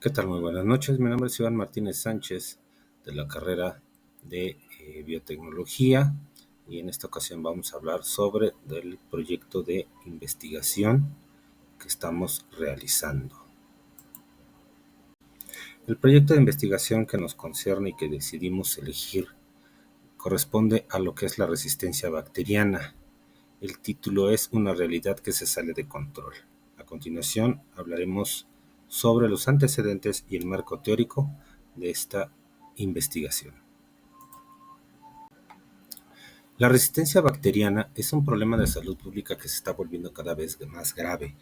¿Qué tal? Muy buenas noches. Mi nombre es Iván Martínez Sánchez de la carrera de Biotecnología y en esta ocasión vamos a hablar sobre el proyecto de investigación que estamos realizando. El proyecto de investigación que nos concierne y que decidimos elegir corresponde a lo que es la resistencia bacteriana. El título es Una realidad que se sale de control. A continuación hablaremos sobre los antecedentes y el marco teórico de esta investigación. La resistencia bacteriana es un problema de salud pública que se está volviendo cada vez más grave.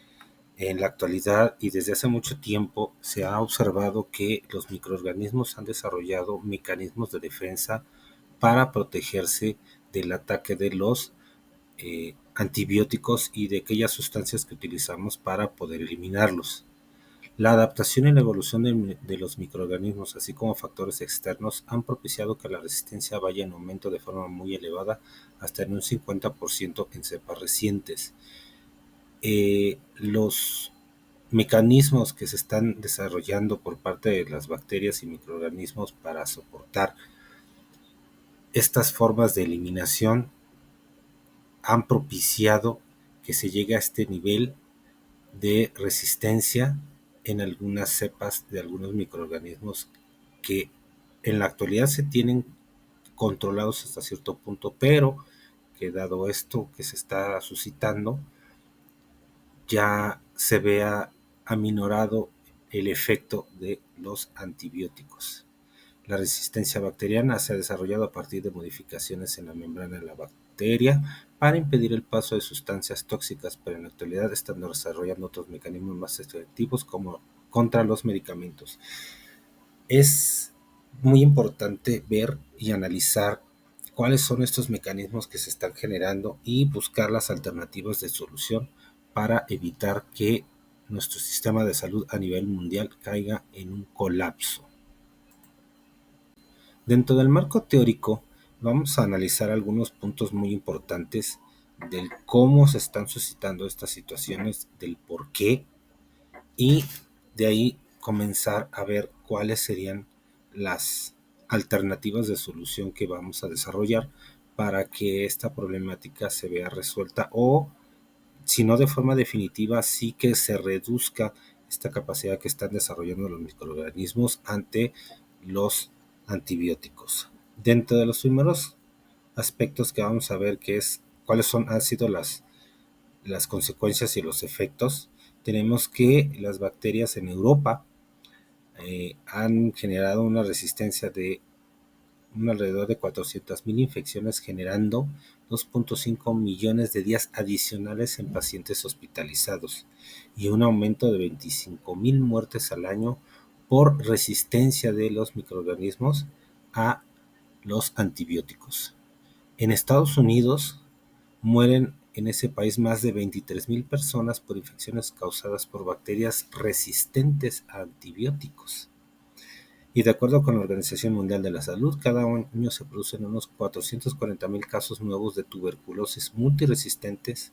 En la actualidad y desde hace mucho tiempo se ha observado que los microorganismos han desarrollado mecanismos de defensa para protegerse del ataque de los antibióticos y de aquellas sustancias que utilizamos para poder eliminarlos. La adaptación y la evolución de los microorganismos, así como factores externos, han propiciado que la resistencia vaya en aumento de forma muy elevada, hasta en un 50% en cepas recientes. Los mecanismos que se están desarrollando por parte de las bacterias y microorganismos para soportar estas formas de eliminación han propiciado que se llegue a este nivel de resistencia en algunas cepas de algunos microorganismos que en la actualidad se tienen controlados hasta cierto punto, pero que dado esto que se está suscitando, ya se vea aminorado el efecto de los antibióticos. La resistencia bacteriana se ha desarrollado a partir de modificaciones en la membrana de la bacteria para impedir el paso de sustancias tóxicas, pero en la actualidad están desarrollando otros mecanismos más efectivos como contra los medicamentos. Es muy importante ver y analizar cuáles son estos mecanismos que se están generando y buscar las alternativas de solución para evitar que nuestro sistema de salud a nivel mundial caiga en un colapso. Dentro del marco teórico, vamos a analizar algunos puntos muy importantes del cómo se están suscitando estas situaciones, del por qué, y de ahí comenzar a ver cuáles serían las alternativas de solución que vamos a desarrollar para que esta problemática se vea resuelta o, si no de forma definitiva, sí que se reduzca esta capacidad que están desarrollando los microorganismos ante los antibióticos. Dentro de los primeros aspectos que vamos a ver que es cuáles han sido las consecuencias y los efectos, tenemos que las bacterias en Europa han generado una resistencia de alrededor de 400,000 infecciones, generando 2.5 millones de días adicionales en pacientes hospitalizados y un aumento de 25,000 muertes al año por resistencia de los microorganismos a los antibióticos. En Estados Unidos mueren en ese país más de 23,000 personas por infecciones causadas por bacterias resistentes a antibióticos. Y de acuerdo con la Organización Mundial de la Salud, cada año se producen unos 440,000 casos nuevos de tuberculosis multiresistentes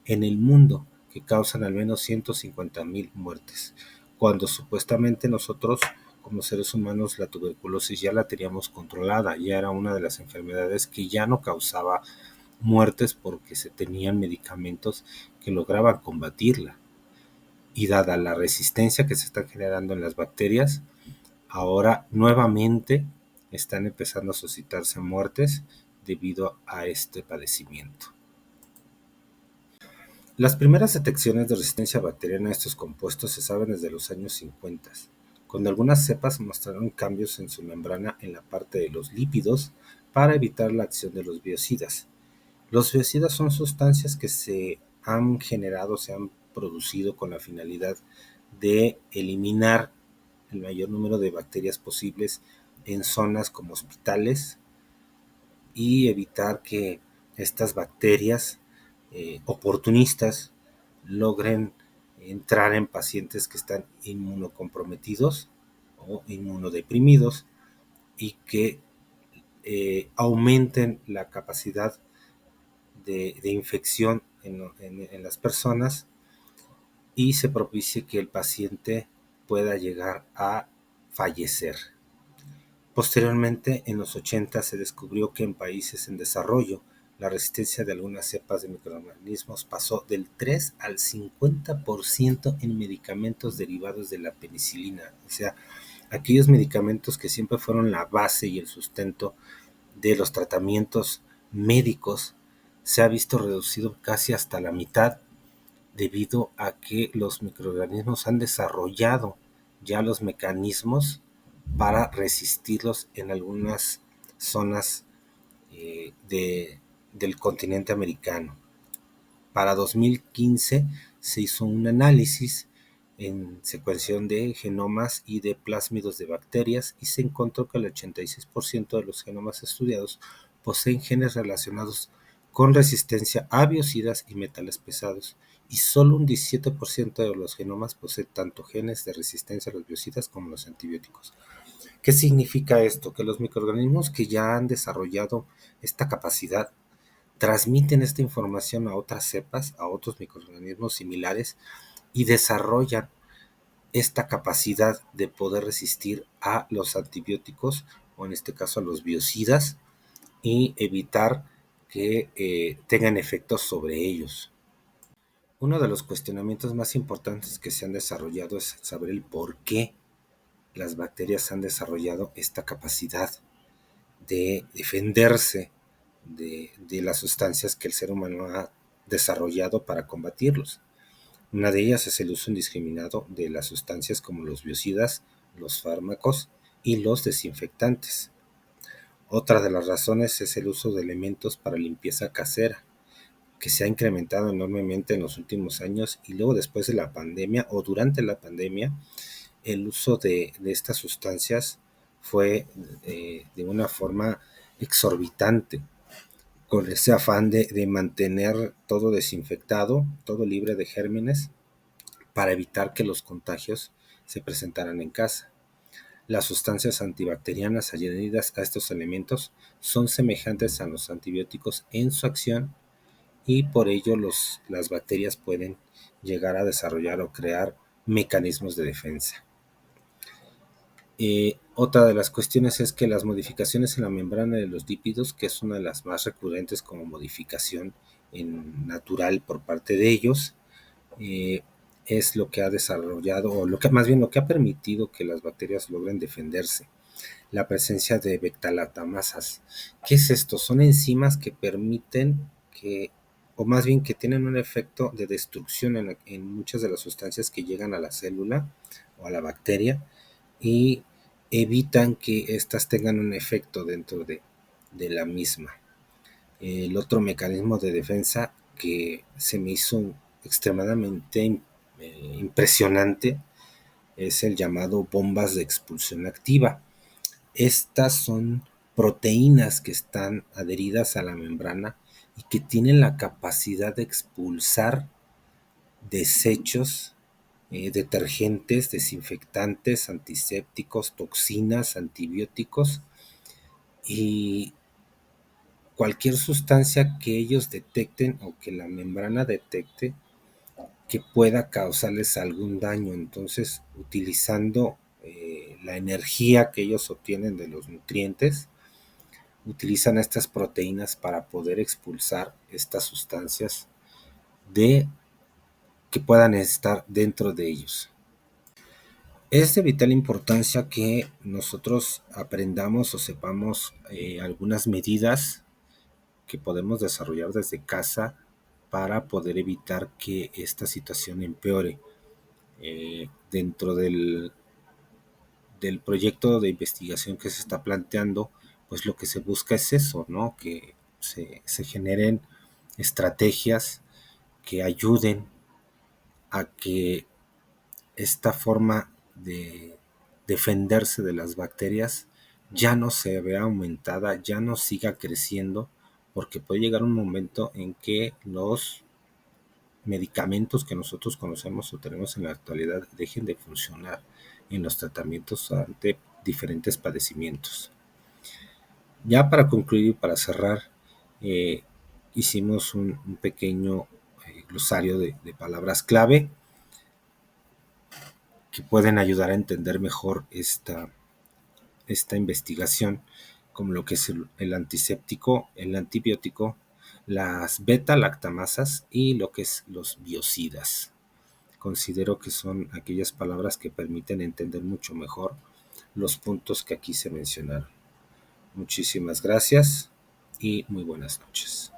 en el mundo, que causan al menos 150,000 muertes, cuando supuestamente nosotros como seres humanos la tuberculosis ya la teníamos controlada, ya era una de las enfermedades que ya no causaba muertes porque se tenían medicamentos que lograban combatirla. Y dada la resistencia que se está generando en las bacterias, ahora nuevamente están empezando a suscitarse muertes debido a este padecimiento. Las primeras detecciones de resistencia bacteriana a estos compuestos se saben desde los años 50, cuando algunas cepas mostraron cambios en su membrana en la parte de los lípidos para evitar la acción de los biocidas. Los biocidas son sustancias que se han generado, se han producido con la finalidad de eliminar el mayor número de bacterias posibles en zonas como hospitales y evitar que estas bacterias oportunistas logren entrar en pacientes que están inmunocomprometidos o inmunodeprimidos y que aumenten la capacidad de infección en las personas y se propicie que el paciente pueda llegar a fallecer. Posteriormente, en los 80 se descubrió que en países en desarrollo la resistencia de algunas cepas de microorganismos pasó del 3 al 50% en medicamentos derivados de la penicilina. O sea, aquellos medicamentos que siempre fueron la base y el sustento de los tratamientos médicos se ha visto reducido casi hasta la mitad debido a que los microorganismos han desarrollado ya los mecanismos para resistirlos en algunas zonas del continente americano. Para 2015 se hizo un análisis en secuenciación de genomas y de plásmidos de bacterias y se encontró que el 86% de los genomas estudiados poseen genes relacionados con resistencia a biocidas y metales pesados, y solo un 17% de los genomas poseen tanto genes de resistencia a los biocidas como los antibióticos. ¿Qué significa esto? Que los microorganismos que ya han desarrollado esta capacidad transmiten esta información a otras cepas, a otros microorganismos similares, y desarrollan esta capacidad de poder resistir a los antibióticos, o en este caso a los biocidas, y evitar que tengan efectos sobre ellos. Uno de los cuestionamientos más importantes que se han desarrollado es saber el por qué las bacterias han desarrollado esta capacidad de defenderse de las sustancias que el ser humano ha desarrollado para combatirlos. Una de ellas es el uso indiscriminado de las sustancias como los biocidas, los fármacos y los desinfectantes. Otra de las razones es el uso de elementos para limpieza casera, que se ha incrementado enormemente en los últimos años, y luego después de la pandemia o durante la pandemia el uso de estas sustancias fue de una forma exorbitante, con ese afán de mantener todo desinfectado, todo libre de gérmenes, para evitar que los contagios se presentaran en casa. Las sustancias antibacterianas añadidas a estos elementos son semejantes a los antibióticos en su acción, y por ello las bacterias pueden llegar a desarrollar o crear mecanismos de defensa. Otra de las cuestiones es que las modificaciones en la membrana de los lípidos, que es una de las más recurrentes como modificación natural por parte de ellos, es lo que ha desarrollado, o más bien lo que ha permitido que las bacterias logren defenderse. La presencia de beta-lactamasas. ¿Qué es esto? Son enzimas que permiten o más bien que tienen un efecto de destrucción en muchas de las sustancias que llegan a la célula o a la bacteria, y evitan que éstas tengan un efecto dentro de la misma. El otro mecanismo de defensa que se me hizo extremadamente impresionante es el llamado bombas de expulsión activa. Estas son proteínas que están adheridas a la membrana y que tienen la capacidad de expulsar desechos, detergentes, desinfectantes, antisépticos, toxinas, antibióticos y cualquier sustancia que ellos detecten o que la membrana detecte que pueda causarles algún daño. Entonces, utilizando la energía que ellos obtienen de los nutrientes, utilizan estas proteínas para poder expulsar estas sustancias que puedan estar dentro de ellos. Es de vital importancia que nosotros aprendamos o sepamos algunas medidas que podemos desarrollar desde casa para poder evitar que esta situación empeore. Dentro del proyecto de investigación que se está planteando, pues lo que se busca es eso, ¿no? Que se generen estrategias que ayuden a que esta forma de defenderse de las bacterias ya no se vea aumentada, ya no siga creciendo, porque puede llegar un momento en que los medicamentos que nosotros conocemos o tenemos en la actualidad dejen de funcionar en los tratamientos ante diferentes padecimientos. Ya para concluir y para cerrar, hicimos un pequeño glosario de palabras clave. que pueden ayudar a entender mejor esta investigación, como lo que es el antiséptico, el antibiótico, las beta-lactamasas y lo que es los biocidas. Considero que son aquellas palabras que permiten entender mucho mejor los puntos que aquí se mencionaron. Muchísimas gracias y muy buenas noches.